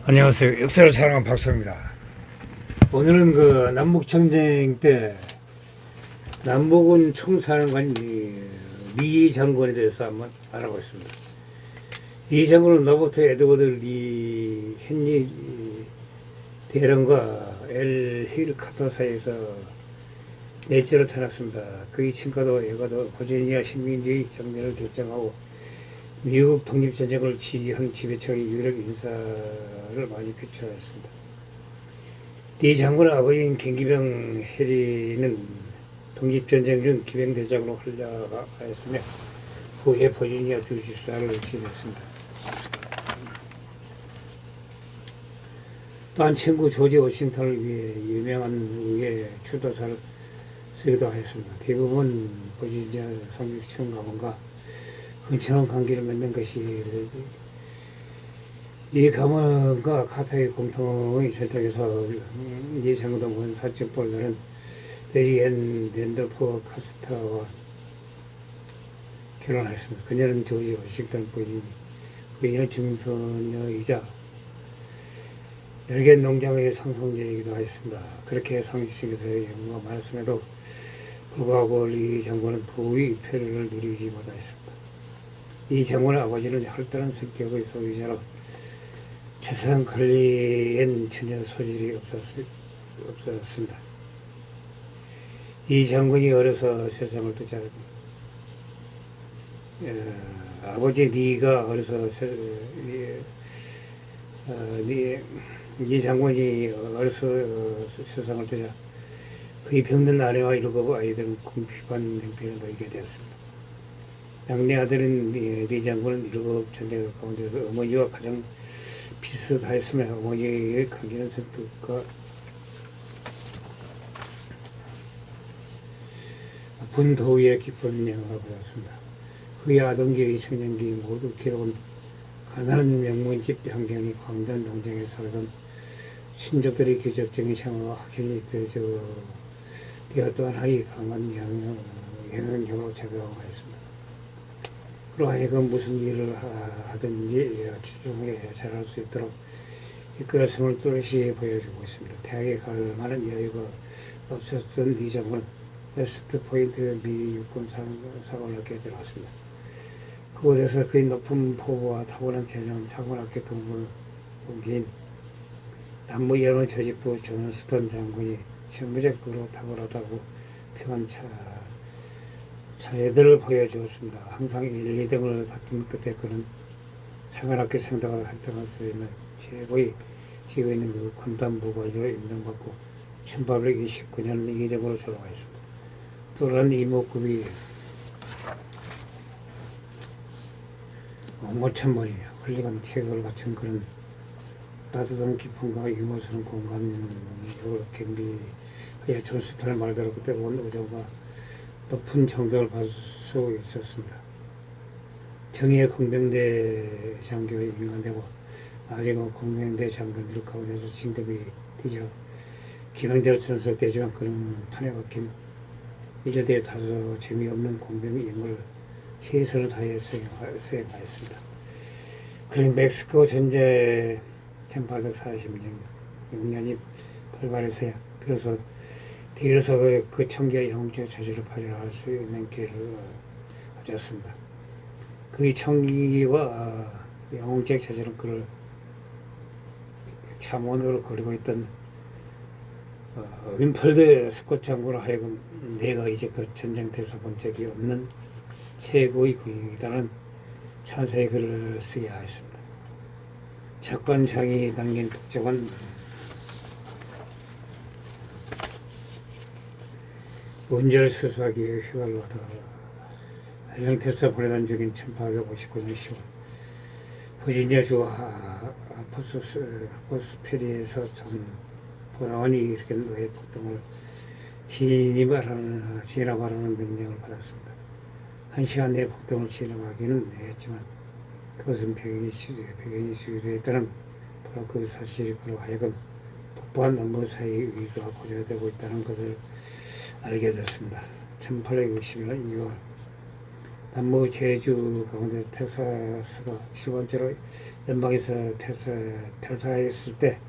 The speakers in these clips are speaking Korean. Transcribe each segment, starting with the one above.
안녕하세요. 역사를 사랑하는 박사입니다. 오늘은 그 남북전쟁 때 남북은 총사령관 리 장군에 대해서 한번 알아보겠습니다. 리 장군은 로버트 에드워드 리 헨리 대령과 힐 카터 사이에서 넷째로 태어났습니다. 그의 친가도 애가도 버지니아 식민지 정례를 결정하고 미국 독립전쟁을 지휘한 지배청의 유력 인사를 많이 배출하였습니다. 리 장군의 아버지인 갱기병 해리는 독립전쟁 중 기병대장으로 활약하였으며 후에 버지니아 주지사를 지냈습니다. 또한 친구 조지 워싱턴을 위해 유명한 의회 출도사를 쓰기도 하였습니다. 대부분 버지니아 상륙시청 가문과 근친한 관계를 맺는 것이 이 가문과 카터의 공통의 전통에서 이 장군도 본 사적 볼러는 메리 앤 랜더프 카스터와 결혼하였습니다. 그녀는 조지 워싱턴 부인의 증손녀이자 열개 농장의 상속자이기도 하였습니다. 그렇게 상식에서의 연구가 많았음에도 불구하고 리 장군은 부의 표를 누리지 못하였습니다. 이 장군의 아버지는 활달한 성격의 소유자로 재산 관리엔 전혀 소질이 없었습니다. 이 장군이 어려서 세상을 뜨자 아버지 리가 어려서 이 장군이 어려서 세상을 뜨자 그의 병든 아내와 일곱 아이들은 궁핍한 형편을 놓이게 되었습니다. 막내 아들인 리 장군은 일곱 자녀 가운데서 어머니와 가장 비슷하였으며 어머니의 강인한 성격과 아픈 더위에 깊은 영향을 받았습니다. 그의 아동기의 청년기 모두 괴로운 가난한 명문집 환경이 광단 농장에 살던 신족들의 기적적인 생활과 확연히 되어 또한 아이 강한 영향력으로 작용하였습니다. 그로 하여금 무슨 일을 하든지 추종해 잘할 수 있도록 이끌었음을 또렷이 보여주고 있습니다. 대학에 갈 만한 여유가 없었던 리 장군은 웨스트 포인트 미 육군 사관학교에 들어갔습니다. 그곳에서 그의 높은 포부와 타고난 재능은 사관학교 동문기인 남무연의 조직부 존스턴 장군이 정무적으로 탁월하다고 평한 차례들을 보여주었습니다. 항상 1, 2등을 다툰 끝에 그는 사관학교 생각을 활동할 수 있는 최고의 지위에 있는 그 군단부 관리로 임명받고 1829년 2등으로 졸업하였습니다. 또한 이목구비 5천머리 훌륭한 체격을 갖춘 그런 따뜻한 기품과 유머스러운 공간으로 겸비하여 존스턴의 말대로 그때 온 우정과 높은 존경을 받을 수 있었습니다. 정의의 공병대 장교에 인간되고 아직은 공병대 장관들 가운데서 진급이 뒤져 기병대로 전설되지만 그런 판에 박힌 일대에 다소 재미없는 공병임을 최선을 다해 수행하였습니다. 그는 멕시코 전쟁 1846년이 발발해서야 비로소 그 청기의 영웅적 자질을 발휘할 수 있는 기회를 가졌습니다. 그의 청기와 영웅적 자질은 그를 참원으로 거리고 있던 윈펄드 스콧 장군으로 하여금 내가 이제 그 전쟁터에서 본 적이 없는 최고의 군인이라는 찬사의 글을 쓰게 하였습니다. 작관장이 남긴 독적은 운전을 수수하기 위해 휴가를 하다가 엘랭테스에 보내던 중인 1859년 10월 버지니아주 아포스페리에서 보라원이 일으킨 의회 폭동을 진압하라는 명령을 받았습니다. 1시간 내에 폭동을 진압하기는 했지만 그것은 백인이 주도했다는 바로 그 사실이 그로 하여금 폭포한 남북 사이 위기가 고조되고 있다는 것을 알게 됐습니다. 1860년 2월 남부 제주 가운데 텍사스가 7번째로 연방에서 탈퇴했을 때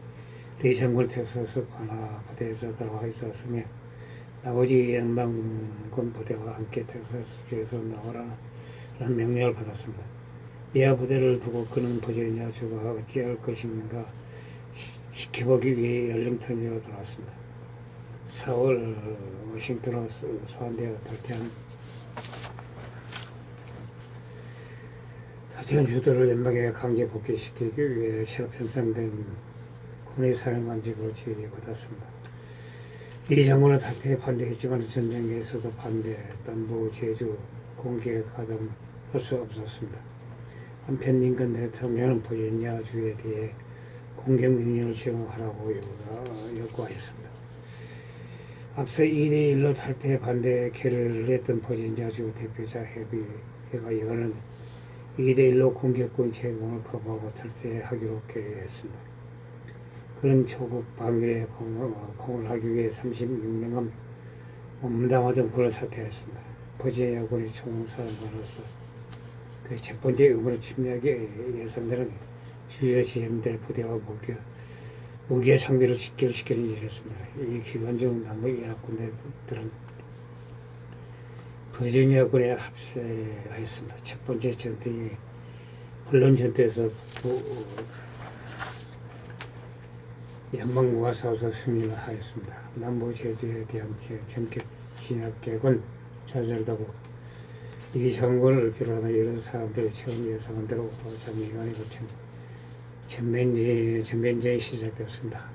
리 장군 텍사스 관하 부대에서 들어가 있었으며 나머지 연방군 부대와 함께 텍사스주에서 나오라는 명령을 받았습니다. 이하 부대를 두고 그는 버지니아주가 어찌할 것인가 지켜보기 위해 열링턴으로 돌아왔습니다. 4월 워싱턴으로 소환되어 탈퇴한 주도를 연방에 강제 복귀시키기 위해 새로 편성된 군의 사령관직으로 지휘받았습니다. 이 장군은 탈퇴에 반대했지만 전쟁에서도 반대, 남부 제주 공개 가담할 수 없었습니다. 한편 링컨 대통령은 버지니아주에 대해 공격 명령을 제공하라고 요구하였습니다. 앞서 2대1로 탈퇴 반대 결의를 했던 버지니아주 대표자 헤비가 이번은 2대1로 공격권 제공을 거부하고 탈퇴하기로 결의했습니다. 그는 조국 방위에 공을 하기 위해 36년간 몸담았던 군을 사퇴했습니다. 버지니아군의 총사령관으로서 그 첫 번째 의무로 침략에 예상되는 주요 지점들 부대와 무기의 장비를 직결시키는 일을 했습니다. 이 기간 중 남부 연합 군대들은 버지니아군에 합세하였습니다. 첫 번째 전투인 블런 전투에서 연방군과 싸워서 승리를 하였습니다. 남부 제주에 대한 전격 진압 계획은 좌절하고 이 장군을 비롯한 이런 사람들이 처음 예상한 대로 장기간에 거친 전면전이 시작되었습니다.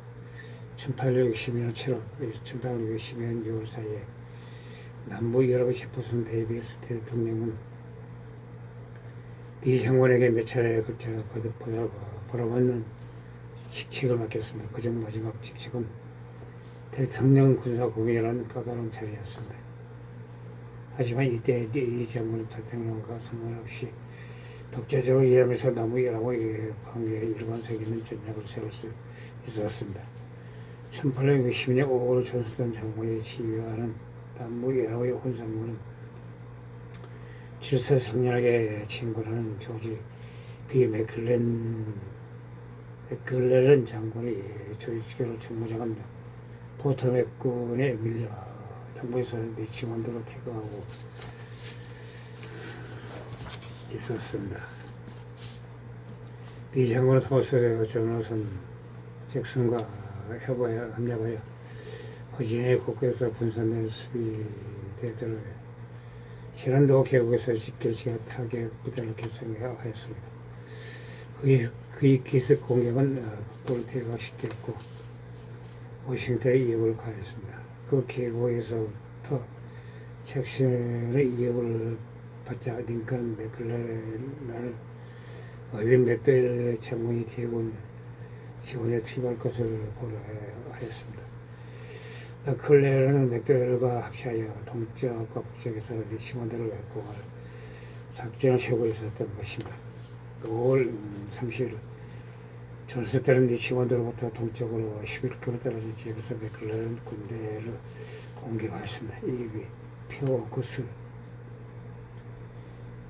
1860년 7월, 1860년 6월 사이에 남부 유럽의 제퍼슨 데이비스 대통령은 이 장군에게 몇 차례에 걸쳐 거듭 벌어맞는 직책을 맡겼습니다. 그중 마지막 직책은 대통령 군사고문이라는 까다로운 자리였습니다. 하지만 이때 이 장군은 대통령과 상관없이 독자적으로 일하면서 남부 연합의 관계에 일관성 있는 전략을 세울 수 있었습니다. 1860년 5월 존스턴 장군이 지휘하는 남부 연합의 혼상군은 질서성렬하게 진군하는 조지 B. 맥클렐런 장군이 조직적으로 총무장한 포터맥군에 밀려 정부에서 리치몬드로 퇴거하고 있었습니다. 이 장군은 토마스 조나선 잭슨과 협력하여 버지니아 곳곳에서 분산된 수비대들을 셰런도 계곡에서 직결시켜 타격 부대를 결성하였습니다. 그의 기습 공격은 북부를 퇴거시켰고 워싱턴의 위협을 가했습니다. 그 계곡에서부터 잭슨의 위협을 받자 링컨 맥클렐런을 윈 맥도웰 장군이 대군 지원에 투입할 것을 보려 하였습니다. 맥클렐런은 맥도웰과 합시하여 동쪽과 북쪽에서 리치몬드를 왜곡할 작전을 세우고 있었던 것입니다. 5월 30일 존스턴은 리치몬드로부터 동쪽으로 11km 떨어진 지역에서 맥클렐런 군대를 공격하였습니다. 이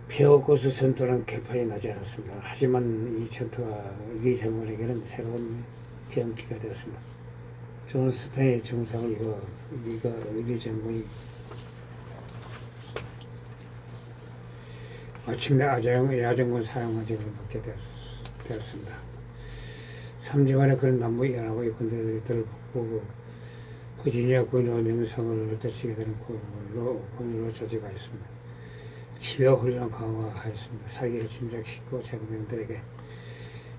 페어코스 전투는 결판이 나지 않았습니다. 하지만 이 전투가 리 장군에게는 새로운 전기가 되었습니다. 존스턴의 중상을 이어 리 장군이 마침내 야전군 사령관직을 맡게 되었습니다. 3주 만에 그런 남부 연합의 군대들을 보고 버지니아 군의 명성을 떨치게 되는 군으로 조직하였습니다. 지휘와 훈련 강화하였습니다. 사기를 진작시키고 장병들에게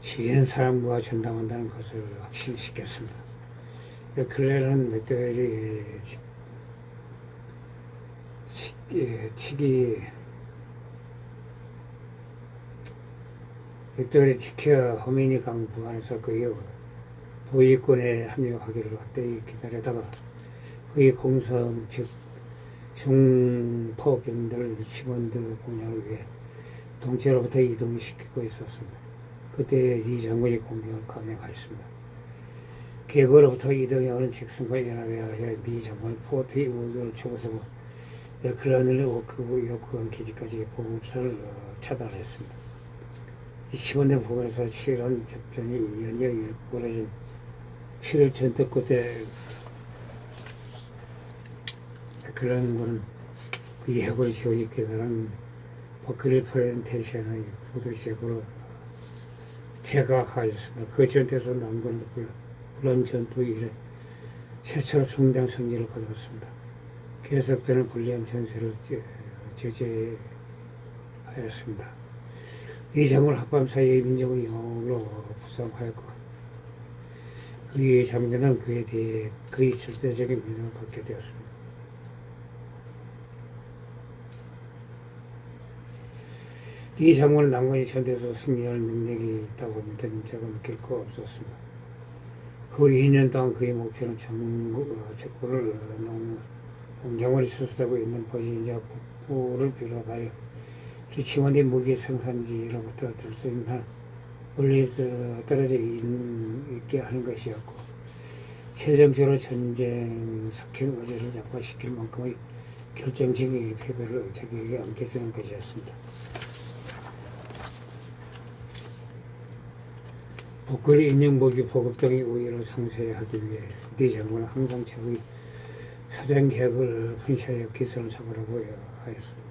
시위는 사람과 전담한다는 것을 확신시켰습니다. 맥클렐런 맥도웰이 맥도웰이 지켜 호미니 강 부근에서 그의 보위권에 합류하기를 확대히 기다리다가 그의 공성 즉 흉포병들을 리치몬드 공략을 위해 동체로부터 이동시키고 있었습니다. 그때 리 장군이 공격을 감행하였습니다. 계곡으로부터 이동해오는 잭슨과 연합에 하여 리 장군은 포트의 우격을 쳐부수고 크란을 요크강 기지까지 보급선을 차단했습니다. 15년 부근에서 치열한 접전이 연이어 벌어진 7월 전투 끝에 크란군은 이 해골 지역이 깨달은 버클리 프렌테이션의 부도시역으로 퇴각하였습니다. 그 전투에서 남군은 불란 전투 이래 최초로 중대 승리를 거두었습니다. 계속되는 불리한 전세를 저지하였습니다. 이 장군은 합밤 사이에 민족의 영웅으로 부상하였고 그의 장군은 그에 대해 그의 절대적인 믿음을 갖게 되었습니다. 이 장군은 남군이 전투에서 승리할 능력이 있다고 믿은 적은 결코 없었습니다. 그 2년 동안 그의 목표는 적군을 동경을 수술하고 있는 버지니아 북부를 비롯하여 리치먼드 무기 생산지로부터 들 수 있는 멀리 떨어져 있게 하는 것이었고 최종적으로 전쟁 석행 의지를 약화시킬 만큼의 결정적인 패배를 자기에게 안겨주는 것이었습니다. 북거리 인형 무기 보급 등의 우위를 상쇄하기 위해 네 장군은 항상 적의 사전 계획을 분시하여 기선을 잡으라고 하였습니다.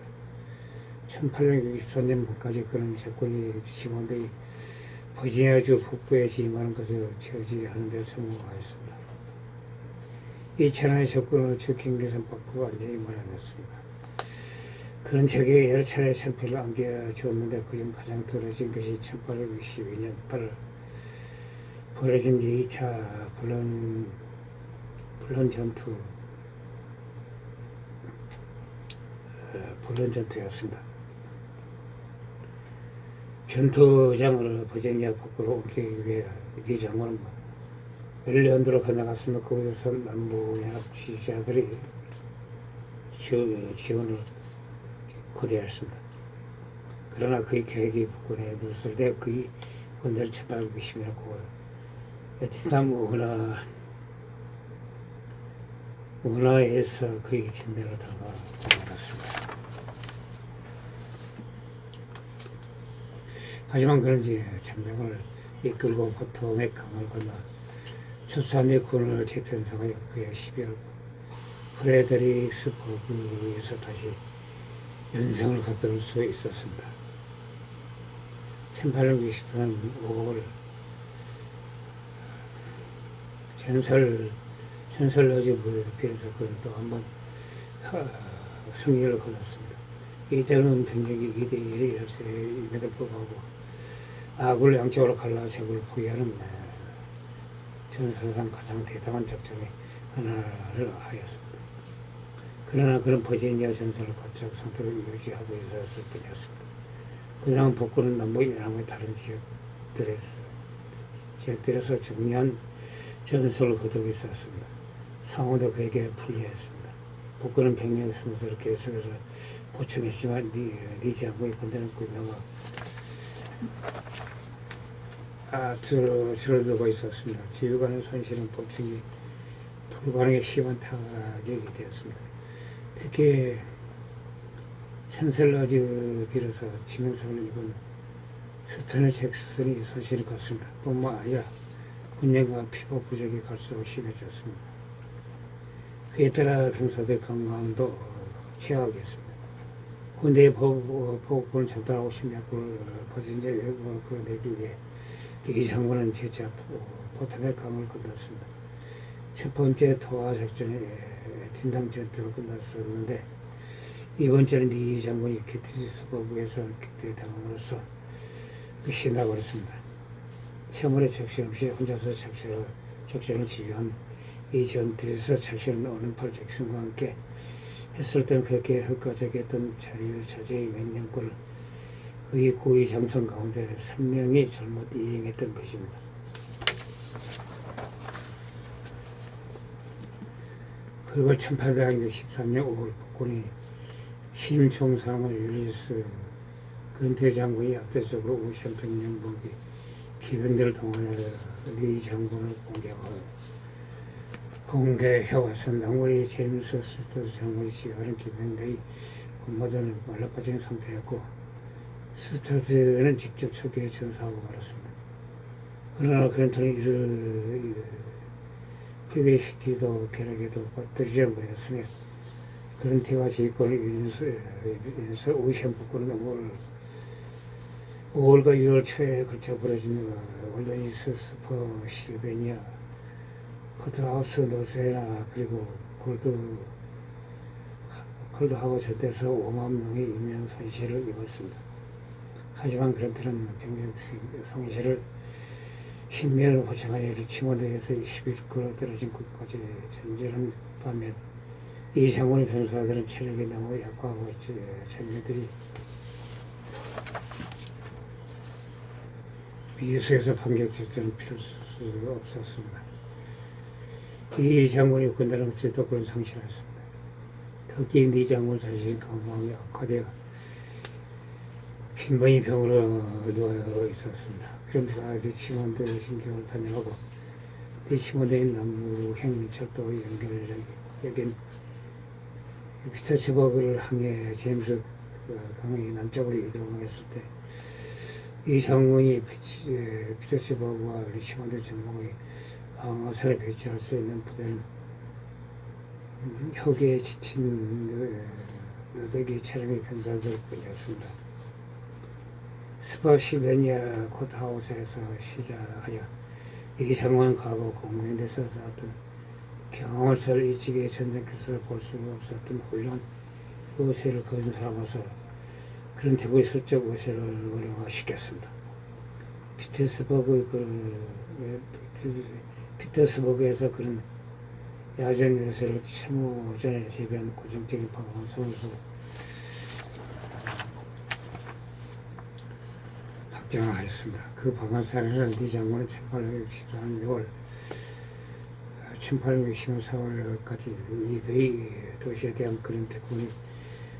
1864년까지 그는 적군이 지원대의 버지니아주 북부에 진입하는 것을 저지하는 데 성공하였습니다. 이 천하의 적군을 적힌 것은 받고 완전히 몰아냈습니다. 그는 적에게 여러 차례 참패를 안겨주었는데 그중 가장 떨어진 것이 1862년 8월 벌어진 제2차 불런 전투였습니다. 전투장을 버지니아 북부로 옮기기 위해 이 장군은 멜리언드로 건너갔으며 거기서 남부연합 지지자들이 지원을 고대했습니다. 그러나 그의 계획이 북군에 누설돼 그의 군대를 처벌하고 베트남 운하에서 그의 전멸을 당하였습니다. 하지만 그는 전명을 이끌고 포토맥 강을 건너 첫산의 군을 재편성하여 그의 12월 프레드릭스버그에서 다시 연승을 거둘 수 있었습니다. 1864년 5월 전설러지 비해서 그는 또 한번 승리를 거뒀습니다. 이때는 병력이 2대1이 없음에도 불구하고 악을 양쪽으로 갈라 적을 포기하는 전사상 가장 대단한 작전의 하나를 하였습니다. 그러나 그런 버지니아 전선을 거쳐 상태를 유지하고 있었을 뿐이었습니다. 그냥 북부는 남부 연합의 다른 지역들에서 중요한 전설을 거두고 있었습니다. 상호도 그에게 불리했습니다. 북부는 병력 순서를 계속해서 보충했지만 리 장군의 군대는 꿀명과 줄어들고 있었습니다. 지휘관의 손실은 보충이 불가능에 심한 타격이 되었습니다. 특히 챈셀러즈 비로소 치명상을 입은 스턴의 잭슨이 손실을 컸습니다. 뿐만 아니라 군량과 피부 부족이 갈수록 심해졌습니다. 그에 따라 병사들 건강도 취약하겠습니다. 군대의 보급본을 전달하고 심약을 버지니아 외국을 끌어내기 위해 이 장군은 재차 포토맥 강을 건넜습니다. 첫 번째 도하 작전이 틴담 전투로 끝났었는데 이번째는 이 장군이 게티스버그에서 격퇴당함으로써 끝이 나버렸습니다. 처음에 적신 없이 혼자서 작전을 지휘한 이 전투에서 자신은 오른팔 잭슨과 함께 했을 때는 그렇게 효과적이었던 자유자재의 명령권을 그의 고위 장성 가운데 3명이 잘못 이행했던 것입니다. 그리고 1863년 5월 북군이 심총사령관 율리스 근태 장군이 압도적으로 오션평양 무기 기병대를 동원하여 리 장군을 공격하고 공개해왔습니다. 우리 제임스 스투어트 장군이 지휘하는 김명대의 군마들은 말라빠진 상태였고 스투어트는 직접 초기에 전사하고 말았습니다. 그러나 그런터는 이를 패배시키도 괴력에도 빠뜨리지 못했으며 그런 태와 지휘권을 윤수 오시안 북부는 5월과 6월 초에 걸쳐 벌어진 월드니스 슈퍼 실베니아 코트하우스 노세나 그리고 콜드하버 전대에서 5만 명의 인명 손실을 입었습니다. 하지만 그런테는 병력 손실을 신명을 보충하여 리치몬드에서 20일거로 떨어진 곳까지 전진한 반면 이 장군의 병사들은 체력이 너무 약하고 장교들이 미수에서 반격 작전을 펼 수 없었습니다. 이 장군의 군단은 주도권을 상실했습니다. 특히 이 장군 자신이 건강이 악화되어 빈번히 병으로 누워 있었습니다. 그런데가 리치몬드 신경을 단련하고 리치몬드의 남부행철도 연결역인 피터스버그를 향해 제임스 강의 남쪽으로 이동했을 때 이 장군이 피터스버그와 리치몬드 전방의 방어선을 배치할 수 있는 부대는 혁에 지친 너덕이 체력의 병사들 뿐이었습니다. 스파시베니아 코트하우스에서 시작하여 이 장관 과거 공면에서 어떤 경험을 일찍이 전쟁에서 볼 수 없었던 훌륭한 의세를 거둔 사람으로서 그런 대구의 수적 의세를 어려워시켰습니다. 피터스버그에서 그런 야전 의세를 참호전에 대비한 고정적인 방어선으로서 확정하였습니다. 그 방어선에는 이 장군은 1864년 4월까지 이 도시에 대한 그런 대군이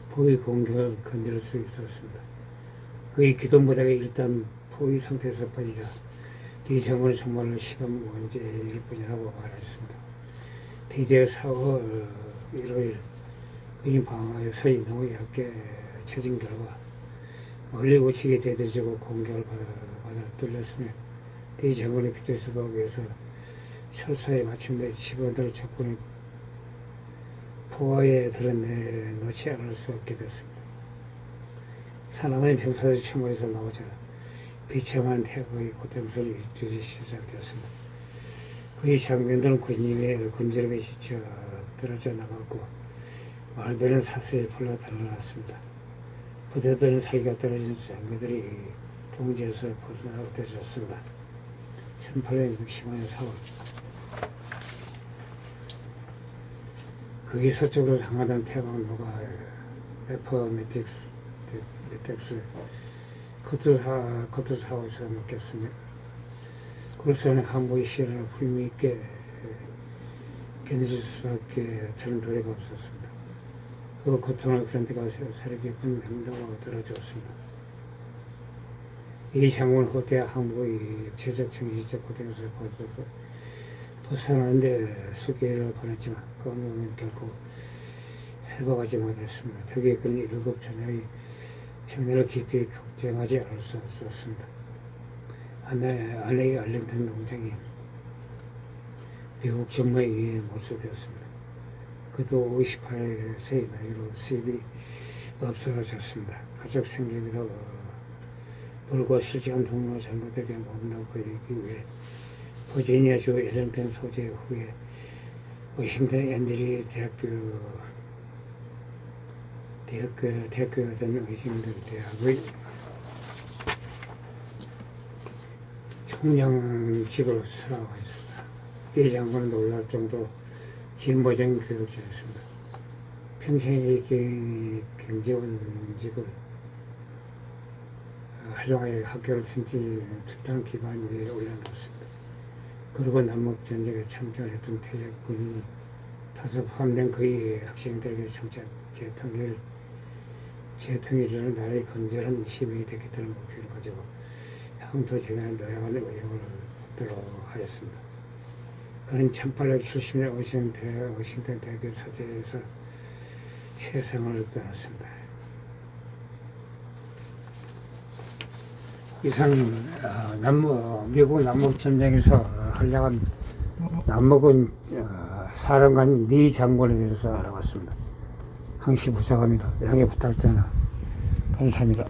포위 공격을 건드릴 수 있었습니다. 그의 기동부대가 일단 포위 상태에서 빠지자 이 장군은 정말로 시간 문제일 뿐이라고 말했습니다. 드디어 4월 1일 그의 방어의 선이 너무 얇게 쳐진 결과 멀리 우측에 대대적으로 공격을 받아 뚫렸으며 이 장군의 피터스버그에서 철수에 마침내 집원들 적군의 포화에 드러내놓지 않을 수 없게 됐습니다. 사나운 병사들이 참호에서 나오자 비참한 태극의 고통소리 일주일이 시작되었습니다. 그의 장병들은 군임의 군지력에 지쳐 떨어져 나갔고 말들은 사슬에 풀러 달아났습니다. 부대들은 사기가 떨어진 장교들이 동지에서 벗어나고 되졌습니다. 1865년 4월 그의 서쪽으로 향하던 태광로가 레퍼메틱스 코트하우스에 묶였으며 그로서는 항복의 시련을 불미있게 견딜 수밖에 다른 도리가 없었습니다. 그 고통을 그런 데가 사려 깊은 병도로 들어주었습니다. 이 장군 후대 항복의 육체적 정신적 고통에서 벗어나는데 수개를 보냈지만 그 운명은 결코 회복하지 못했습니다. 특히 그는 7 자녀의 장래를 깊이 걱정하지 않을 수 없었습니다. 아내의 알링턴 농장이 미국 정부에 의해 몰수되었습니다. 그도 58세의 나이로 수입이 없어졌습니다. 가족 생계비도 불과 실시간 동료 장교들에게 몸담 보이기 위해 버지니아주 엘링턴 소재 후에 워싱턴 앤드류 대학교가 된 워싱턴 대학의 총장직을 수락하였습니다. 이 장군은 놀랄 정도로 진보적인 교육자였습니다. 평생의 경제원직을 활용하여 학교를 튼튼한 기반 위에 올려놓았습니다. 그리고 남북전쟁에 참전했던 퇴役군인 다수 포함된 그의 학생들에게 정착 재통일을 나라의 건전한 시민이 되겠다는 목표를 가지고 향토 재단에 노력하는 의욕을 얻도록 하였습니다. 그는 1870년 워싱턴 대교 서재에서 세상을 떠났습니다. 이상 미국 남북전쟁에서 활약한 남북은 사령관 리 장군에 대해서 알아봤습니다. 항시 부탁합니다. 양해 부탁드립니다. 감사합니다.